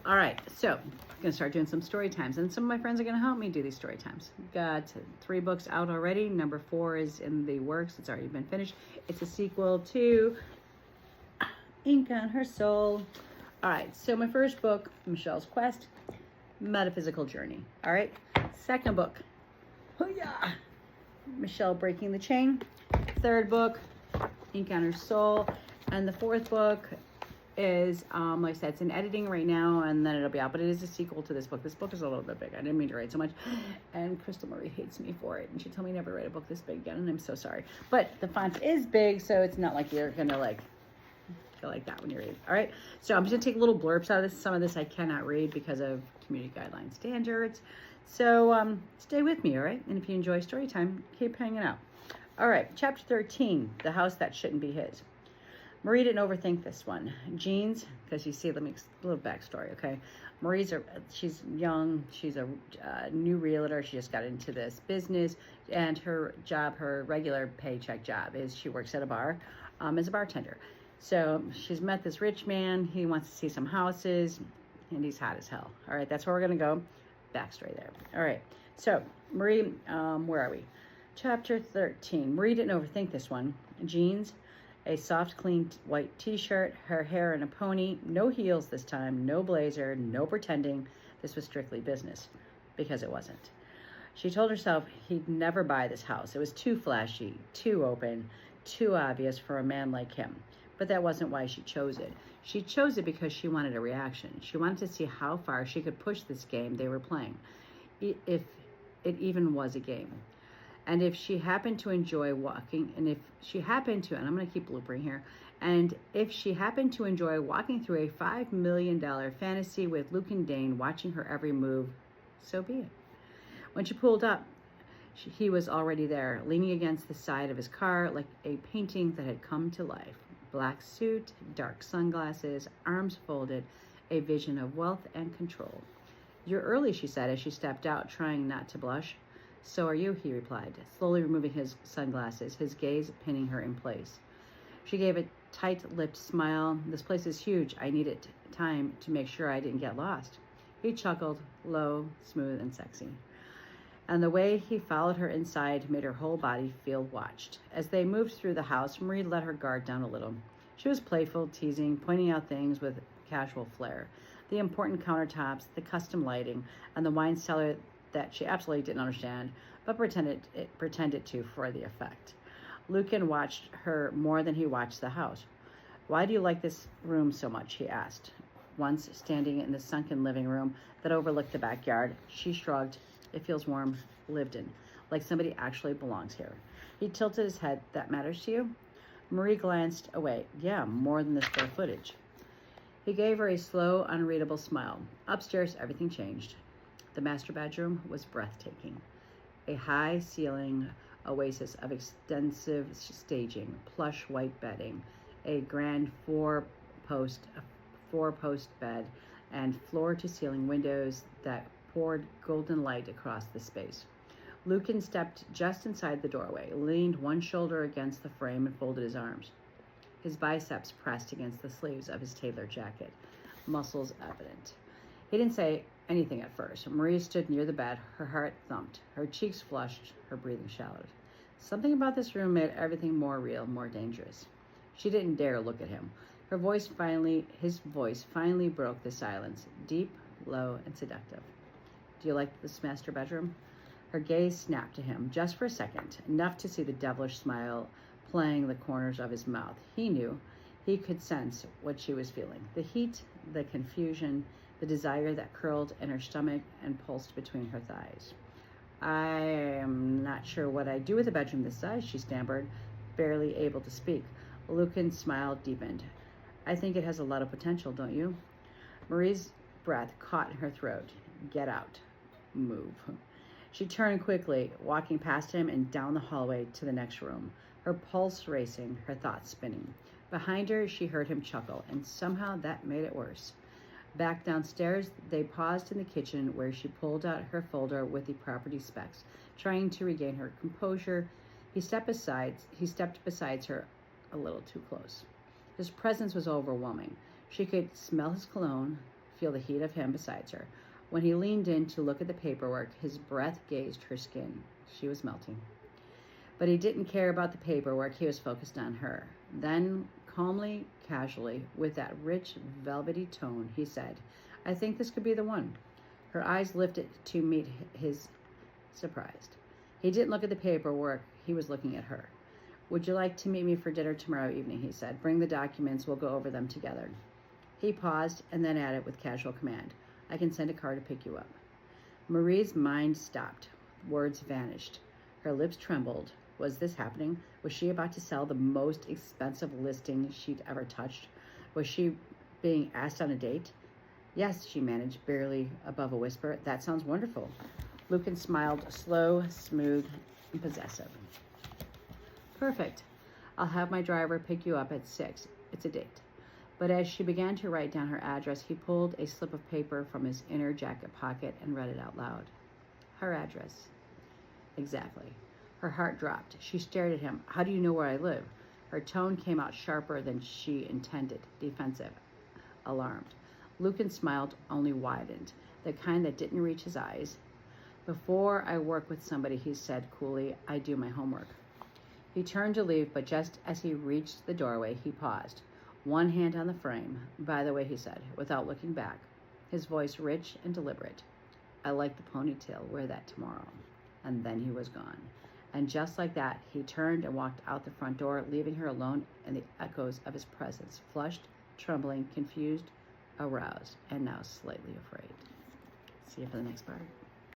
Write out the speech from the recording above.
All right, so I'm gonna start doing some story times, and some of my friends are gonna help me do these story times. We've got 3 books out already. Number 4 is in the works. It's already been finished. It's a sequel to Ink on Her Soul. All right, so my first book, Michelle's Quest, Metaphysical Journey. All right, second book, Hoo-yah! Michelle Breaking the Chain. Third book, Ink on Her Soul. And the fourth book is, like I said, it's in editing right now, and then it'll be out. But it is a sequel to this book. This book is a little bit big. I didn't mean to write so much. And Crystal Marie hates me for it. And she told me never write a book this big again, and I'm so sorry. But the font is big, so it's not like you're going to, like, go like that when you read. All right? So I'm just going to take little blurbs out of this. Some of this I cannot read because of community guideline standards. So stay with me, all right? And if you enjoy story time, keep hanging out. All right, chapter 13, The House That Shouldn't Be His. Marie didn't overthink this one. Jeans, because you see, let me a little backstory, okay? She's young. She's a new realtor. She just got into this business, and her job, her regular paycheck job, is she works at a bar as a bartender. So she's met this rich man. He wants to see some houses, and he's hot as hell. All right, that's where we're gonna go. Backstory there. All right, so Marie, where are we? Chapter 13. Marie didn't overthink this one. Jeans, a soft, clean white t-shirt, her hair in a pony, no heels this time, no blazer, no pretending this was strictly business, because it wasn't. She told herself he'd never buy this house. It was too flashy, too open, too obvious for a man like him. But that wasn't why she chose it. She chose it because she wanted a reaction. She wanted to see how far she could push this game they were playing, if it even was a game. And if she happened to enjoy walking, and if she happened to, and I'm going to keep bloopering here, and if she happened to enjoy walking through a $5 million fantasy with Luke and Dane watching her every move, so be it. When she pulled up, he was already there, leaning against the side of his car like a painting that had come to life. Black suit, dark sunglasses, arms folded, a vision of wealth and control. "You're early," she said as she stepped out, trying not to blush. "So are you," he replied, slowly removing his sunglasses, his gaze pinning her in place. She gave a tight-lipped smile. "This place is huge. I needed time to make sure I didn't get lost." He chuckled, low, smooth, and sexy. And the way he followed her inside made her whole body feel watched. As they moved through the house, Marie let her guard down a little. She was playful, teasing, pointing out things with casual flair. The important countertops, the custom lighting, and the wine cellar that she absolutely didn't understand, but pretended to for the effect. Lucan watched her more than he watched the house. "Why do you like this room so much?" he asked. Once standing in the sunken living room that overlooked the backyard, she shrugged. "It feels warm, lived in, like somebody actually belongs here." He tilted his head. "That matters to you?" Marie glanced away. "Yeah, more than the square footage." He gave her a slow, unreadable smile. Upstairs, everything changed. The master bedroom was breathtaking. A high-ceiling oasis of extensive staging, plush white bedding, a grand four-post bed, and floor-to-ceiling windows that poured golden light across the space. Lucan stepped just inside the doorway, leaned one shoulder against the frame, and folded his arms. His biceps pressed against the sleeves of his tailored jacket, muscles evident. He didn't say anything at first. Marie stood near the bed, her heart thumped, her cheeks flushed, her breathing shallowed. Something about this room made everything more real, more dangerous. She didn't dare look at him. His voice finally broke the silence, deep, low, and seductive. "Do you like this master bedroom?" Her gaze snapped to him, just for a second, enough to see the devilish smile playing the corners of his mouth. He knew. He could sense what she was feeling. The heat, the confusion, the desire that curled in her stomach and pulsed between her thighs. "I am not sure what I'd do with a bedroom this size," she stammered, barely able to speak. Lucan's smile deepened. "I think it has a lot of potential, don't you?" Marie's breath caught in her throat. "Get out. Move." She turned quickly, walking past him and down the hallway to the next room, her pulse racing, her thoughts spinning. Behind her, she heard him chuckle, and somehow that made it worse. Back downstairs, they paused in the kitchen where she pulled out her folder with the property specs, trying to regain her composure. He stepped beside her a little too close. His presence was overwhelming. She could smell his cologne, feel the heat of him beside her. When he leaned in to look at the paperwork, his breath grazed her skin. She was melting. But he didn't care about the paperwork. He was focused on her. Then, calmly, casually, with that rich, velvety tone, he said, I think this could be the one. Her eyes lifted to meet his, surprised. He didn't look at the paperwork. He was looking at her. Would you like to meet me for dinner tomorrow evening, he said. Bring the documents. We'll go over them together. He paused and then added with casual command, I can send a car to pick you up. Marie's mind stopped. Words vanished. Her lips trembled. Was this happening? Was she about to sell the most expensive listing she'd ever touched? Was she being asked on a date? Yes, she managed, barely above a whisper. That sounds wonderful. Lucan smiled, slow, smooth, and possessive. Perfect. I'll have my driver pick you up at 6. It's a date. But as she began to write down her address, he pulled a slip of paper from his inner jacket pocket and read it out loud. Her address. Exactly. Her heart dropped. She stared at him. How do you know where I live? Her tone came out sharper than she intended, defensive, alarmed. Lucan smiled, only widened, the kind that didn't reach his eyes. Before I work with somebody, he said coolly, I do my homework. He turned to leave, but just as he reached the doorway, he paused. One hand on the frame. By the way, he said, without looking back, his voice rich and deliberate. I like the ponytail. Wear that tomorrow. And then he was gone. And just like that, he turned and walked out the front door, leaving her alone in the echoes of his presence, flushed, trembling, confused, aroused, and now slightly afraid. See you for the next part.